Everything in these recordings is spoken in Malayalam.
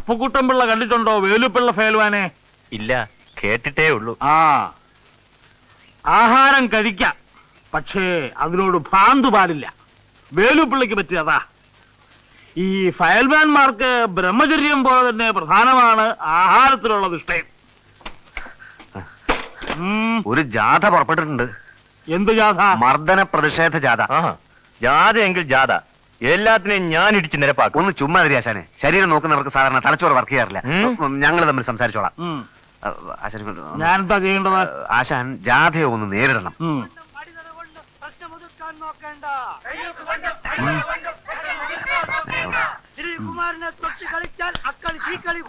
അപ്പുക്കുട്ടൻപിള്ള കണ്ടിട്ടുണ്ടോ വേലുപ്പിള്ള ഫേൽവാനെ? ഇല്ല, കേട്ടിട്ടേ ഉള്ളൂ. ആഹാരം കഴിക്കാം, പക്ഷേ അതിനോട് ഭ്രാന്ത് പാടില്ല. വേലുപ്പിള്ളയ്ക്ക് പറ്റിയതാ. ഈ ഫയൽമാൻമാർക്ക് ബ്രഹ്മചര്യം പോലെ തന്നെ പ്രധാനമാണ് ആഹാരത്തിലുള്ള നിഷ്ഠയും. ഒരു ജാഥ പുറപ്പെട്ടിട്ടുണ്ട്. എന്ത് ജാഥ? മർദ്ദന പ്രതിഷേധ ജാഥ. ജാഥ എങ്കിൽ ജാഥ, എല്ലാത്തിനെയും ഞാൻ ഇടിച്ച് നിരപ്പാക്കും. ഒന്ന് ചുമ്മാതിരി ആശാനെ. ശരീരം നോക്കുന്നവർക്ക് സാധാരണ തലച്ചോറ് വർക്ക് ചെയ്യാറില്ല. ഞങ്ങൾ തമ്മിൽ സംസാരിച്ചോളാം. ഞാൻ എന്താ ചെയ്യേണ്ടത്? ആശാൻ ജാഥയെ ഒന്ന് നേരിടണം. ശ്രീകുമാരനെ തൊട്ട് കളിച്ചാൽ അക്കളി ശ്രീകളി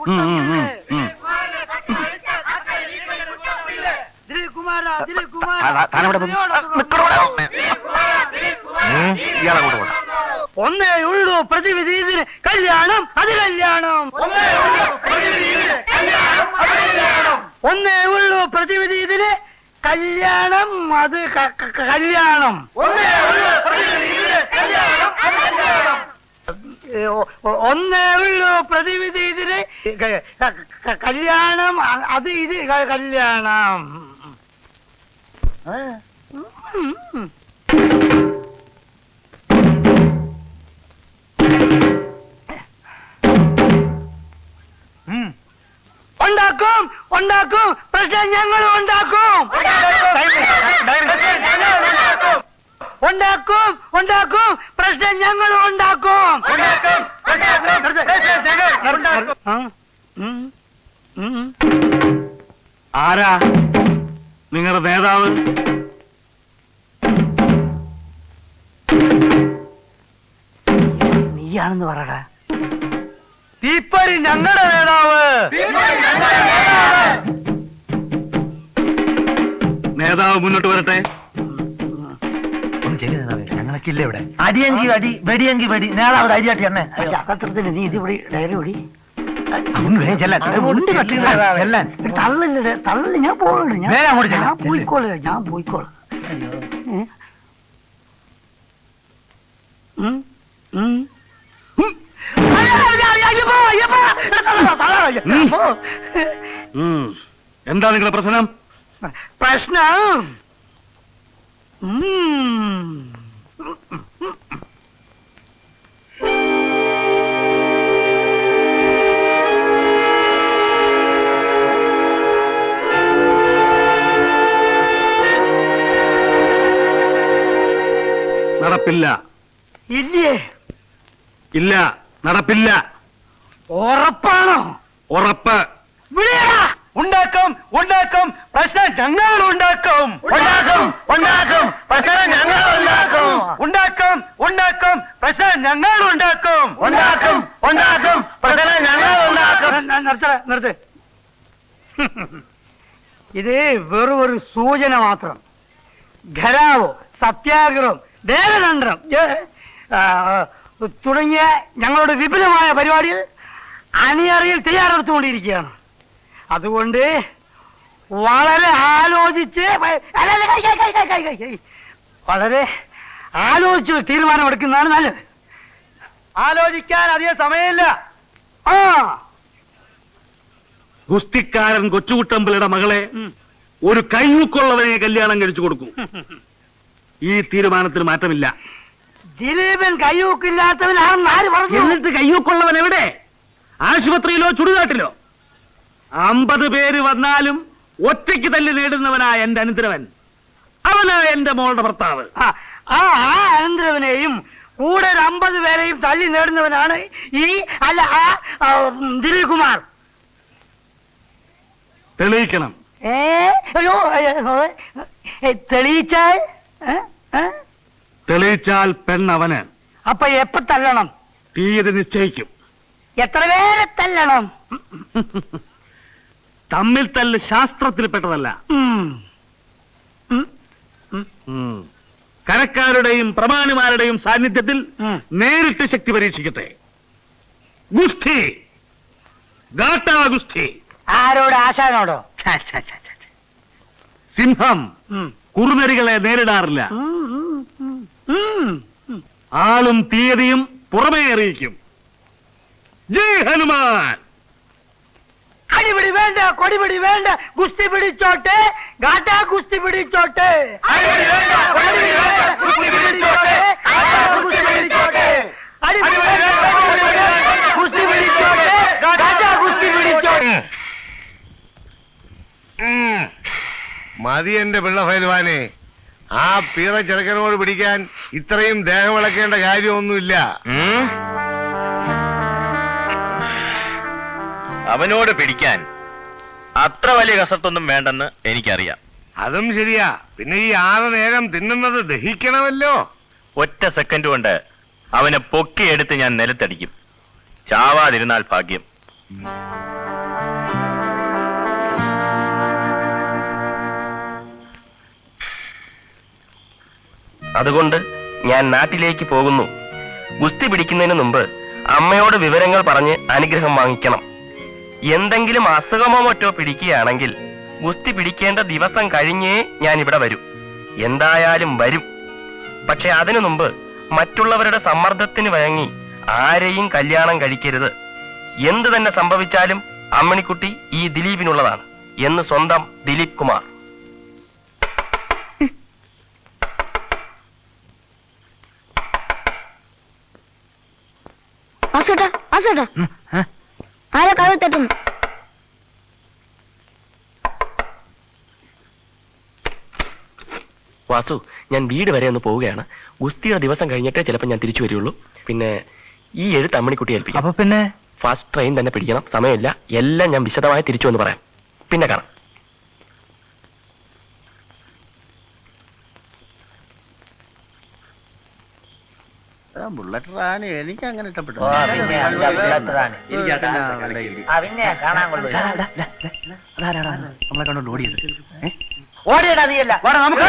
ഇയാളങ്ങോട്ട് പോട്ടെ. ഒന്നേ ഉള്ളൂ പ്രതിവിധി, ഇതിന് കല്യാണം അത് കല്യാണം. ഒന്നേ ഉള്ളൂ പ്രതിവിധി, ഇതിന് കല്യാണം അത് കല്യാണം. ഒന്നേ ഉള്ളൂ പ്രതിവിധി, ഇതിന് കല്യാണം അത് ഇത് കല്യാണം. ഉണ്ടാക്കും ഉണ്ടാക്കും പ്രശ്നം ഞങ്ങൾ ഉണ്ടാക്കും. ഉണ്ടാക്കും ഉണ്ടാക്കും പ്രശ്നം ഞങ്ങൾ ഉണ്ടാക്കും. ആരാ നിങ്ങളുടെ നേതാവ്? നീയാണെന്ന് പറയടാ. തീപ്പരി ഞങ്ങളുടെ നേതാവ്. നേതാവ് മുന്നോട്ട് വരട്ടെ. ഞങ്ങളൊക്കെ ഇല്ല ഇവിടെ. അടിയെങ്കി അടി, വെടിയെങ്കി വെടി. നേതാവ് അരിയാട്ടി എന്നെ അകത്രത്തിന് നീ ഇതിവിടെ ഡയറി ഓടി തള്ളില്ലേ തള്ളി. ഞാൻ പോകണ്ട, ഞാൻ പോയിക്കോളാം, ഞാൻ പോയിക്കോളാം. എന്താ നിങ്ങളുടെ പ്രശ്നം? പ്രശ്നം നടപ്പില്ല. ഇല്ലേ? ഇല്ല, നടപ്പില്ല. ഉറപ്പാണോ? ഉറപ്പ്. ഉണ്ടാക്കും ഉണ്ടാക്കും പ്രശ്നം ഞങ്ങൾ ഉണ്ടാക്കും. ഉണ്ടാക്കും ഉണ്ടാക്കും പ്രശ്നം ഞങ്ങൾ ഉണ്ടാക്കും. ഉണ്ടാക്കും ഉണ്ടാക്കും പ്രശ്നം ഞങ്ങൾ ഉണ്ടാക്കും. ഉണ്ടാക്കും ഉണ്ടാക്കും പ്രശ്നം ഞങ്ങൾ ഉണ്ടാക്കും. നിർത്ത്. ഇത് വെറും ഒരു സൂചന മാത്രം. ഘരാവോ, സത്യാഗ്രഹം, ദേവതന്ത്രം തുടങ്ങിയ ഞങ്ങളുടെ വിപുലമായ പരിപാടിയിൽ അണിയറയിൽ തയ്യാറെടുത്തുകൊണ്ടിരിക്കുകയാണ്. അതുകൊണ്ട് വളരെ ആലോചിച്ച് തീരുമാനമെടുക്കുന്നതാണ് നല്ലത്. ആലോചിക്കാൻ അധികം സമയമില്ല. ഗുസ്തിക്കാരൻ കൊച്ചുകുട്ടമ്പിളുടെ മകളെ ഒരു കയ്യൂക്കുള്ളവനെ കല്യാണം കഴിച്ചു കൊടുക്കും. ഈ തീരുമാനത്തിന് മാറ്റമില്ല. ദിലീപൻ കയ്യൂക്കില്ലാത്തവനാണെന്ന് ആര് പറഞ്ഞു? എന്നിട്ട് കയ്യൂക്കുള്ളവൻ എവിടെ? ആശുപത്രിയിലോ ചുടുകാട്ടിലോ? 50 പേര് വന്നാലും ഒറ്റയ്ക്ക് തല്ലി നേടുന്നവനായ എന്റെ അനന്തരവൻ, അവനാ എന്റെ മോളുടെ ഭർത്താവ്. ആ അനന്തരവനെയും കൂടെ 50 പേരെയും തല്ലി നേടുന്നവനാണ് ഈ ദിലീപ് കുമാർ. തെളിയിക്കണം. അയ്യോ, തെളിയിച്ചാൽ പെണ്ണവന്. അപ്പൊ എപ്പ തല്ലണം? തീയതി നിശ്ചയിക്കും. എത്ര പേരെ തല്ലണം? തമ്മിൽ തല്ല് ശാസ്ത്രത്തിൽപ്പെട്ടതല്ല. കരക്കാരുടെയും പ്രമാണിമാരുടെയും സാന്നിധ്യത്തിൽ നേരിട്ട് ശക്തി പരീക്ഷിക്കട്ടെ. ഗുസ്തി, ഗാട്ടാ ഗുസ്തി. ആരോട്? ആശാനോടോ? സിംഹം കുറുനരികളെ നേരിടാറില്ല. ആളും തീയതിയും പുറമേ അറിയിക്കും. ജയ് ഹനുമാൻ. അടിപിടി വേണ്ട, കൊടിപിടി വേണ്ട, ഗുസ്തി പിടിച്ചോട്ടെ, ഗാട്ടാ ഗുസ്തി പിടിച്ചോട്ടെ. അടിപിടി വേണ്ട, കൊടിപിടി വേണ്ട, ഗുസ്തി പിടിച്ചോട്ടെ, ഗാട്ടാ ഗുസ്തി പിടിച്ചോട്ടെ. അടിപിടി വേണ്ട, കൊടിപിടി വേണ്ട, ഗുസ്തി പിടിച്ചോട്ടെ, ഗാട്ടാ ഗുസ്തി പിടിച്ചോട്ടെ. മതി എന്റെ പിള്ള ഫൈൽവാനെ. ആ പീറ ചെറുക്കനോട് പിടിക്കാൻ ഇത്രയും ദേഹമിളക്കേണ്ട കാര്യമൊന്നുമില്ല. അവനോട് പിടിക്കാൻ അത്ര വലിയ കസർത്തൊന്നും വേണ്ടെന്ന് എനിക്കറിയാം. അതും ശരിയാ. പിന്നെ ഈ 6 നേരം തിന്നുന്നത് ദഹിക്കണമല്ലോ. ഒറ്റ സെക്കൻഡ് കൊണ്ട് അവനെ പൊക്കിയെടുത്ത് ഞാൻ നിലത്തടിക്കും. ചാവാതിരുന്നാൽ ഭാഗ്യം. അതുകൊണ്ട് ഞാൻ നാട്ടിലേക്ക് പോകുന്നു. ഗുസ്തി പിടിക്കുന്നതിന് മുമ്പ് അമ്മയോട് വിവരങ്ങൾ പറഞ്ഞ് അനുഗ്രഹം വാങ്ങിക്കണം. എന്തെങ്കിലും അസുഖമോ മറ്റോ പിടിക്കുകയാണെങ്കിൽ ഗുസ്തി പിടിക്കേണ്ട ദിവസം കഴിഞ്ഞേ ഞാൻ ഇവിടെ വരും. എന്തായാലും വരും. പക്ഷെ അതിനു മുമ്പ് മറ്റുള്ളവരുടെ സമ്മർദ്ദത്തിന് വഴങ്ങി ആരെയും കല്യാണം കഴിക്കരുത്. എന്തു തന്നെ സംഭവിച്ചാലും അമ്മണിക്കുട്ടി ഈ ദിലീപിനുള്ളതാണ് എന്ന് സ്വന്തം ദിലീപ് കുമാർ. ആരാ കഥ തട്ടുന്നു? വാസു, ഞാൻ വീട് വരെ ഒന്ന് പോവുകയാണ്. ഗുസ്തിയുടെ ദിവസം കഴിഞ്ഞിട്ടേ ചിലപ്പോൾ ഞാൻ തിരിച്ചു വരികയുള്ളൂ. പിന്നെ ഈ എഴുത്ത് അമ്മണിക്കുട്ടി ഏൽപ്പിക്കും. അപ്പൊ പിന്നെ ഫാസ്റ്റ് ട്രെയിൻ തന്നെ പിടിക്കണം. സമയമില്ല. എല്ലാം ഞാൻ വിശദമായി തിരിച്ചു വന്ന് പറയാം. പിന്നെ കാണാം. ബുള്ളറ്റ് റാണി എനിക്ക് അങ്ങനെ ഇഷ്ടപ്പെട്ടു. പിന്നെ കാണാൻ കൊള്ളു. നമ്മളെ കണ്ടോണ്ട് ഓടിയത്. ഓടിയടാ നീയല്ല, നമുക്ക്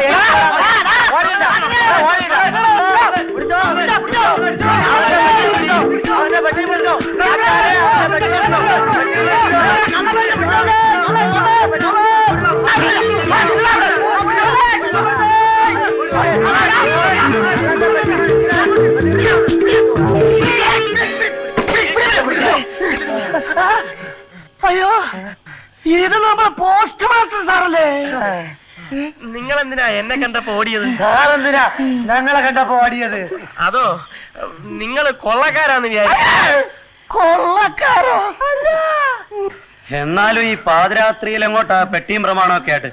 അയ്യോ, ഇത് നമ്മളെ പോസ്റ്റ് മാസ്റ്റർ സാറല്ലേ? നിങ്ങൾ എന്തിനാ എന്നെ കണ്ടപ്പോ ഓടിയത്? സാറെന്തിനാ ഞങ്ങളെ കണ്ടപ്പോ ഓടിയത്? അതോ നിങ്ങൾ കൊള്ളക്കാരാന്ന് വിചാരിച്ചു? കൊള്ളക്കാരോ? എന്നാലും ഈ പാതിരാത്രിയിൽ എങ്ങോട്ടാ പെട്ടിയും പ്രമാണമൊക്കെ ആയിട്ട്?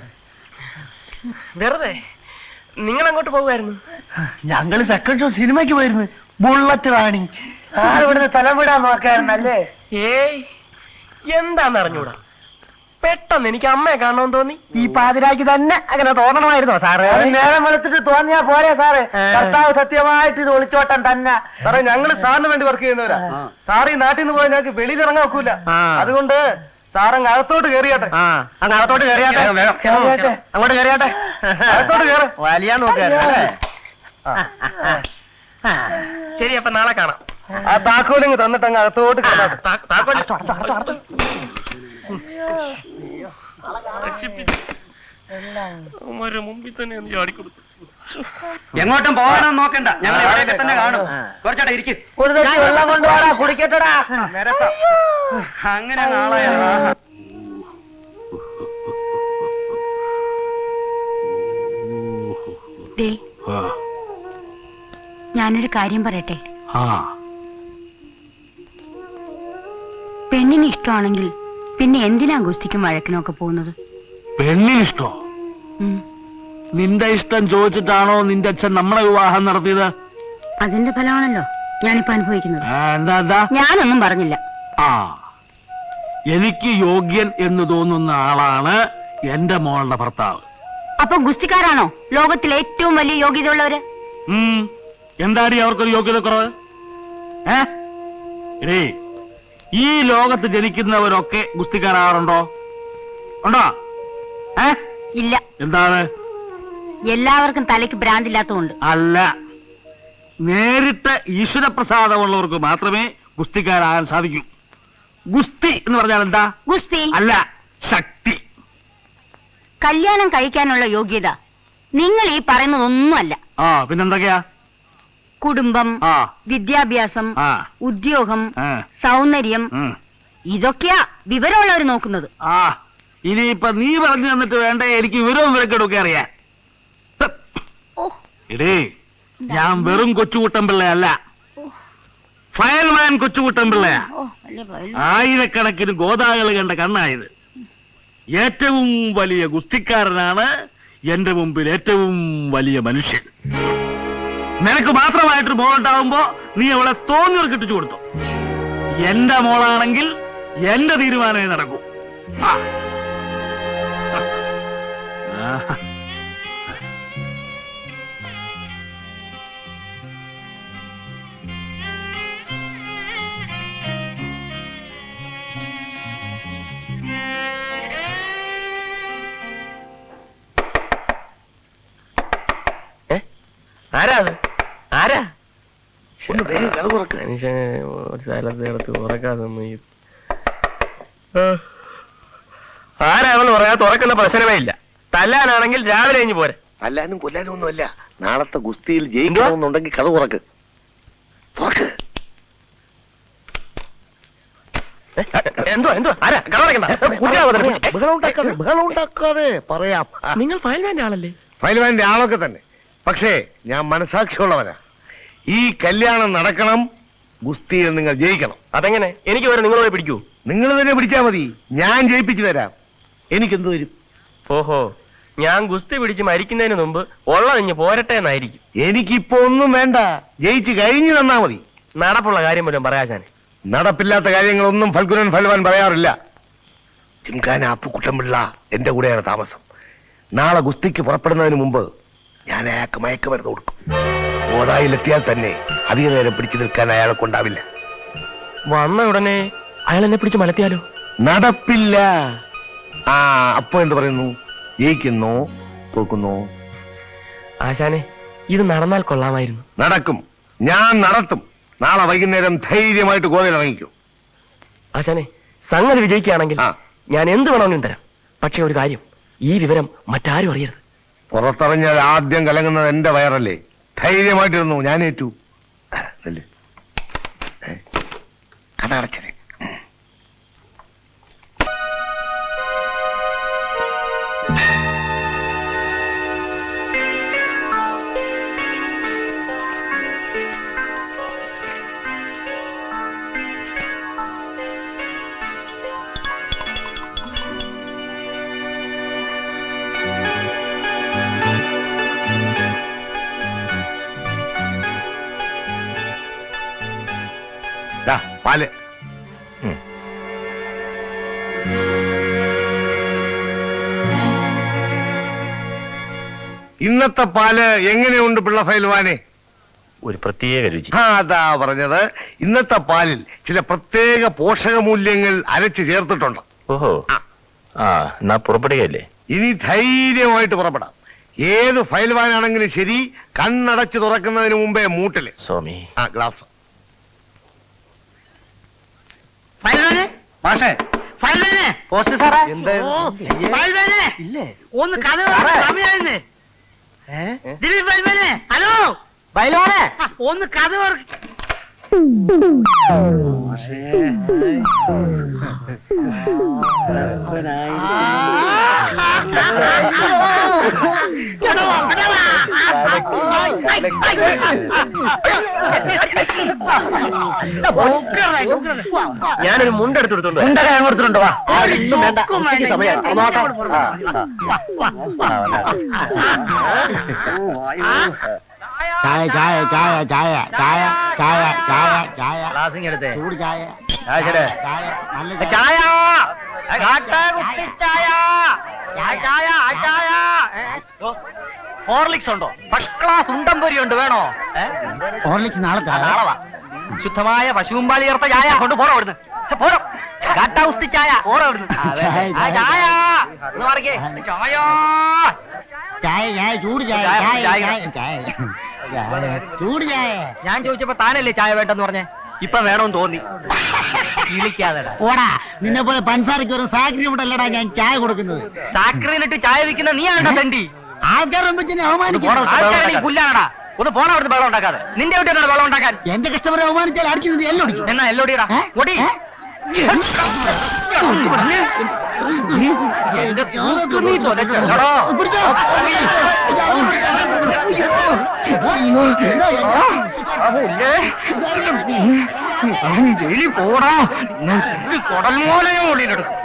വെറുതെ നിങ്ങൾ അങ്ങോട്ട് പോകുമായിരുന്നു. ഞങ്ങള് സെക്കൻഡ് ഷോ സിനിമയ്ക്ക് പോയിരുന്നു. ബുള്ളറ്റ് റാണി ഇവിടുന്ന് സ്ഥലം വിടാൻ നോക്കായിരുന്നല്ലേ? ഏയ്, എന്താന്ന് അറിഞ്ഞൂടാ. പെട്ടെന്ന് എനിക്ക് അമ്മയെ കാണണമെന്ന് തോന്നി. ഈ പാതിരാക്ക് തന്നെ അങ്ങനെ തോന്നണമായിരുന്നോ സാറ്? നേരം വെളുത്തിട്ട് തോന്നിയാ പോരെ സാറ്? കർത്താവ് സത്യമായിട്ട് ഇത് ഒളിച്ചോട്ടം തന്നെ. സാറേ, ഞങ്ങള് സാറിന് വേണ്ടി വർക്ക് ചെയ്യുന്നവരാ. സാറ് ഈ നാട്ടിൽ നിന്ന് പോയാൽ ഞങ്ങൾക്ക് വെളിയിൽ ഇറങ്ങാൻ വെക്കൂല. അതുകൊണ്ട് സാറങ്ങ് അകത്തോട്ട് കയറിയാട്ടെ. അങ്ങ് അകത്തോട്ട് കയറിയാട്ടെ, അങ്ങോട്ട് കയറിയാട്ടെ, അകത്തോട്ട് കയറി വലിയ നോക്കാല്ലേ? ശരി, അപ്പൊ നാളെ കാണാം. ആ താക്കോലിങ് തന്നിട്ട് അങ്ങ് അകത്തോട്ട് കയറാം. മുമ്പിൽ തന്നെ ഒന്ന് ചാടിക്കൊടുത്തു. എങ്ങോട്ടും പോകാനൊന്നും നോക്കണ്ട, ഞങ്ങൾ ഇവിടെയൊക്കെ തന്നെ കാണും. കുറച്ചോട്ടെ ഇരിക്കും. ഒരു തട്ടി വെള്ളം കൊണ്ടുപോടാ, കുടിക്കട്ടടാ. അങ്ങനെ നാളെ ഞാനൊരു കാര്യം പറയട്ടെ. പെണ്ണിന് ഇഷ്ടമാണെങ്കിൽ പിന്നെ എന്തിനാ ഗുസ്തിക്കും വഴക്കിനൊക്കെ പോകുന്നത്? പെണ്ണിനിഷ്ടോ? നിന്റെ ഇഷ്ടം ചോദിച്ചിട്ടാണോ നിന്റെ അച്ഛൻ നമ്മളെ വിവാഹം നടത്തിയത്? അതിന്റെ ഫലമാണല്ലോ ഞാനിപ്പോ അനുഭവിക്കുന്നത്. എന്താ? ഞാനൊന്നും പറഞ്ഞില്ല. എനിക്ക് യോഗ്യൻ എന്ന് തോന്നുന്ന ആളാണ് എന്റെ മോളുടെ ഭർത്താവ്. അപ്പൊ ഗുസ്തിക്കാരാണോ ലോകത്തിലെ ഏറ്റവും വലിയ യോഗ്യതയുള്ളവര്? എന്താടി അവർക്കൊരു യോഗ്യത കുറവ്? ഈ ലോകത്ത് ജനിക്കുന്നവരൊക്കെ ഗുസ്തിക്കാരാറുണ്ടോ? ഉണ്ടോ? ഇല്ല. എന്താണ്? എല്ലാവർക്കും തലയ്ക്ക് ഭ്രാന്തില്ലാത്തതുകൊണ്ട് അല്ല, നേരിട്ട് ഈശ്വരപ്രസാദമുള്ളവർക്ക് മാത്രമേ ഗുസ്തിക്കാരാകാൻ സാധിക്കൂ. ഗുസ്തി എന്ന് പറഞ്ഞാൽ എന്താ? ഗുസ്തി അല്ല, ശക്തി. കല്യാണം കഴിക്കാനുള്ള യോഗ്യത നിങ്ങൾ ഈ പറയുന്നതൊന്നുമല്ല. പിന്നെന്തൊക്കെയാ? കുടുംബം, വിദ്യാഭ്യാസം, ഉദ്യോഗം, സൗന്ദര്യം, ഇതൊക്കെയാ വിവരമുള്ളവർ നോക്കുന്നത്. ആ ഇനിയിപ്പൊ നീ പറഞ്ഞു തന്നിട്ട് വേണ്ട എനിക്ക് വിവരവും വിവരക്കെടുക്കെ അറിയാൻ. ഇടേ ഞാൻ വെറും കൊച്ചുകുട്ടൻപിള്ളയല്ല, ഫയൽമാൻ കൊച്ചുകുട്ടൻപിള്ളയാ. ആയിരക്കണക്കിന് ഗോതാകൾ കണ്ട കണ്ണായത്. ഏറ്റവും വലിയ ഗുസ്തിക്കാരനാണ് എന്റെ മുമ്പിൽ ഏറ്റവും വലിയ മനുഷ്യൻ. നിനക്ക് മാത്രമായിട്ട് മോളുണ്ടാവുമ്പോ നീ അവളെ തോന്നിയവർക്ക് ഇട്ടിച്ചു കൊടുത്തു. എന്റെ മോളാണെങ്കിൽ എന്റെ തീരുമാനമേ നടക്കൂ. ആ. ആ. ആരാ അത്? ആരാ? തുറക്കാതെ ആരാണെന്ന് പറയാ തുറക്കുന്ന പ്രശ്നമേ ഇല്ല. തല്ലാനാണെങ്കിൽ രാവിലെ കഴിഞ്ഞ് പോരെ. തല്ലാനും കൊല്ലാനും ഒന്നുമല്ല, നാളത്തെ ഗുസ്തിയിൽ ജയിക്കണമെന്നുണ്ടെങ്കിൽ കഥ തുറക്ക്. എന്തോ എന്തോ ആരാ? ബഹളം ഉണ്ടാക്കാതെ പറയാം. നിങ്ങൾ ഫയൽമാന്റെ ആളല്ലേ? ഫയൽമാന്റെ ആളൊക്കെ തന്നെ, പക്ഷേ ഞാൻ മനസാക്ഷിയുള്ളവനാ. ഈ കല്യാണം നടക്കണം, ഗുസ്തിയിൽ നിങ്ങൾ ജയിക്കണം. അതെങ്ങനെ? എനിക്ക് വരെ നിങ്ങളോട് പിടിക്കൂ? നിങ്ങൾ തന്നെ പിടിച്ചാ മതി, ഞാൻ ജയിപ്പിച്ചു തരാം. എനിക്കെന്ത് വരും? ഓഹോ, ഞാൻ ഗുസ്തി പിടിച്ച് മരിക്കുന്നതിന് മുമ്പ് ഉള്ളതിഞ്ഞ് പോരട്ടെ എന്നായിരിക്കും. എനിക്കിപ്പോ ഒന്നും വേണ്ട, ജയിച്ചു കഴിഞ്ഞു തന്നാ മതി. നടപ്പുള്ള കാര്യം പോലും പറയാശാനെ. നടപ്പില്ലാത്ത കാര്യങ്ങളൊന്നും ഫൽഗുനൻ ഫൽവാൻ പറയാറില്ല. ചിംഖാന അപ്പുക്കുട്ടൻപിള്ള എന്റെ കൂടെയാണ് താമസം. നാളെ ഗുസ്തിക്ക് പുറപ്പെടുന്നതിന് മുമ്പ് ഞാൻ അയാൾക്ക് മയക്കുമരുന്ന് കൊടുക്കും. ഓതായിലെത്തിയാൽ തന്നെ അധിക നേരം പിടിച്ചു നിൽക്കാൻ അയാളെ കൊണ്ടാവില്ല. വന്ന ഉടനെ അയാൾ എന്നെ പിടിച്ച് മലത്തിയാലോ? നടപ്പില്ല. ആ അപ്പൊ എന്ത് പറയുന്നു? ജയിക്കുന്നോ തോക്കുന്നോ? ആശാനെ, ഇത് നടന്നാൽ കൊള്ളാമായിരുന്നു. നടക്കും, ഞാൻ നടത്തും. നാളെ വൈകുന്നേരം ധൈര്യമായിട്ട് ഗോവയിൽ ഇറങ്ങിക്കും. ആശാനെ, സംഗതി വിജയിക്കുകയാണെങ്കിൽ ഞാൻ എന്ത് വേണമെങ്കിലും തരാം. പക്ഷെ ഒരു കാര്യം, ഈ വിവരം മറ്റാരും അറിയരുത്. പുറത്തിറങ്ങിയാൽ ആദ്യം കലങ്ങുന്നത് എന്റെ വയറല്ലേ. ധൈര്യമായിട്ടിരുന്നു, ഞാൻ ഏറ്റു. കട അടച്ചേ. പാല് ഇന്നത്തെ പാല് എങ്ങനെയുണ്ട് പിള്ള ഫൈൽവാനെ? ഒരു പ്രത്യേക രുചി. അതാ പറഞ്ഞത്, ഇന്നത്തെ പാലിൽ ചില പ്രത്യേക പോഷകമൂല്യങ്ങൾ അരച്ചു ചേർത്തിട്ടുണ്ട്. ഓഹോ, എന്നാ പുറപ്പെടുകയല്ലേ? ഇനി ധൈര്യമായിട്ട് പുറപ്പെടാം. ഏത് ഫൈൽവാനാണെങ്കിലും ശരി, കണ്ണടച്ചു തുറക്കുന്നതിന് മുമ്പേ മൂട്ടില് സ്വാമി. ഗ്ലാസ്. ഒന്ന് കഥ സമയായിരുന്നേ. ദിലീപ് ഫൈൽമാനെ, ഹലോ ബൈലോനെ, ഒന്ന് കഥ ഞാനൊരു മുണ്ടെടുത്തെടുത്തോണ്ട് ചായ ചായ ചായ ചായ ചായ ചായ ചായ ചായ ക്ലാസ്സിങ്ങെടുത്തേ ചൂട് ചായ ചായ നല്ല ചായ ഹോർലിക്സ് ഉണ്ടോ? ഫസ്റ്റ് ക്ലാസ് ഉണ്ടംപൊരി ഉണ്ട്, വേണോ? ഹോർലിക്സ് നാളെ നാളെ ശുദ്ധമായ പശുമ്പാലി ചേർത്ത ചായ കൊണ്ട് പോറോ അവിടുന്ന്. പോരോ കാട്ടാവുസ്തി ചായ പോറോ അവിടുന്ന്. ചായ ചായ ചായ ചായ ചൂട് ചായ ചായ ചൂട് ചായ. ഞാൻ ചോദിച്ചപ്പോ താനല്ലേ ചായ വേണ്ടെന്ന് പറഞ്ഞേ? ഇപ്പൊ വേണമെന്ന് തോന്നി. വിളിക്കാതെ ഓടാ, നിന്നെ പോലെ പഞ്ചസാരക്ക് ഒരു സാക്രി വിടല്ലടാ ഞാൻ ചായ കൊടുക്കുന്നത്. സാക്രിയിലിട്ട് ചായ വിൽക്കുന്ന നീ ആണ്ടാ തണ്ടി. ആൾക്കാരെ പുല്ലാണടാ. ഒന്ന് പോണ അവിടുന്ന് വെള്ളം ഉണ്ടാക്കാതെ. നിന്റെ വീട്ടിലാണ് വെള്ളം ഉണ്ടാക്കാൻ. എന്റെ കസ്റ്റമറെ അവമാനിച്ചാൽ അടിച്ചു എല്ലോ എന്നാ എല്ലോടിയടാ. ജയിലിൽ പോടാ, കൊടൽ മൂലയും ഓടിയിട്ടെടുക്കും.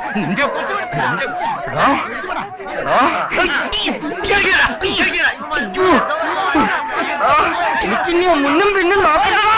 എനിക്കിനി മുന്നും പിന്നും നോക്കണ്ടോ?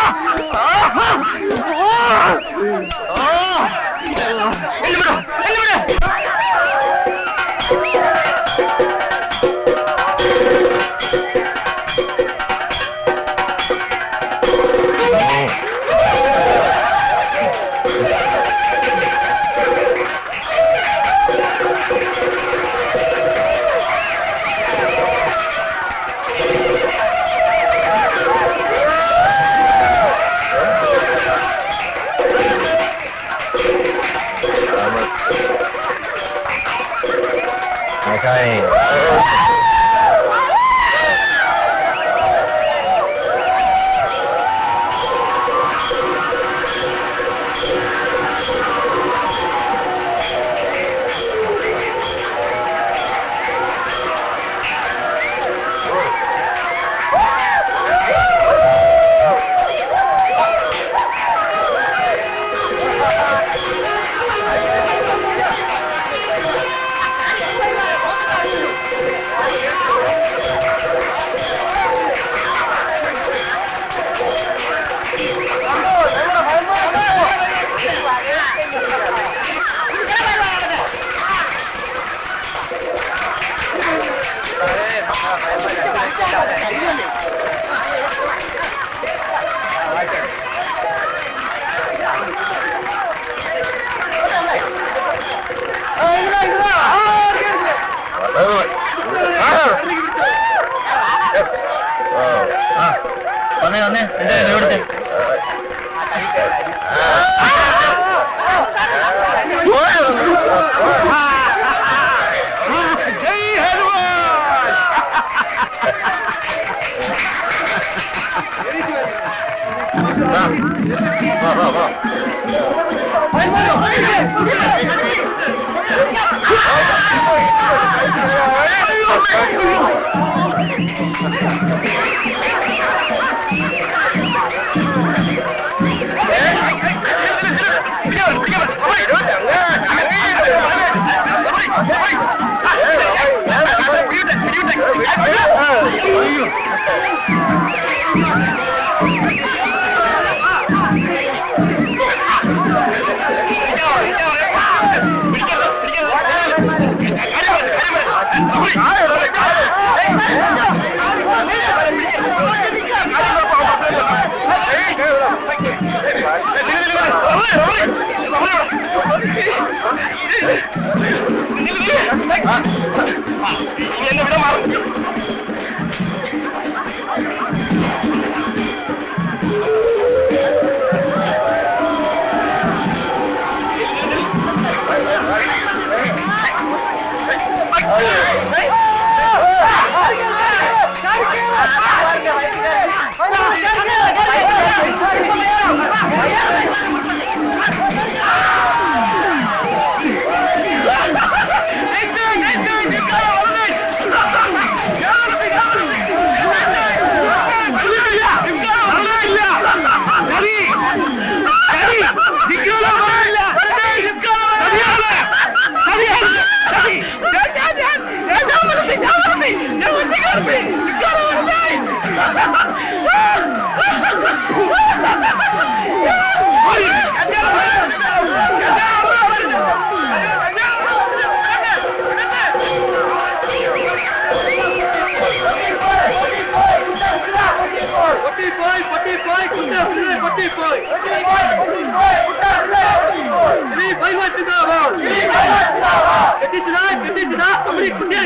വന്നേ എന്റെ എവിടുത്തെ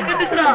കെട്ടിച്ചിടാ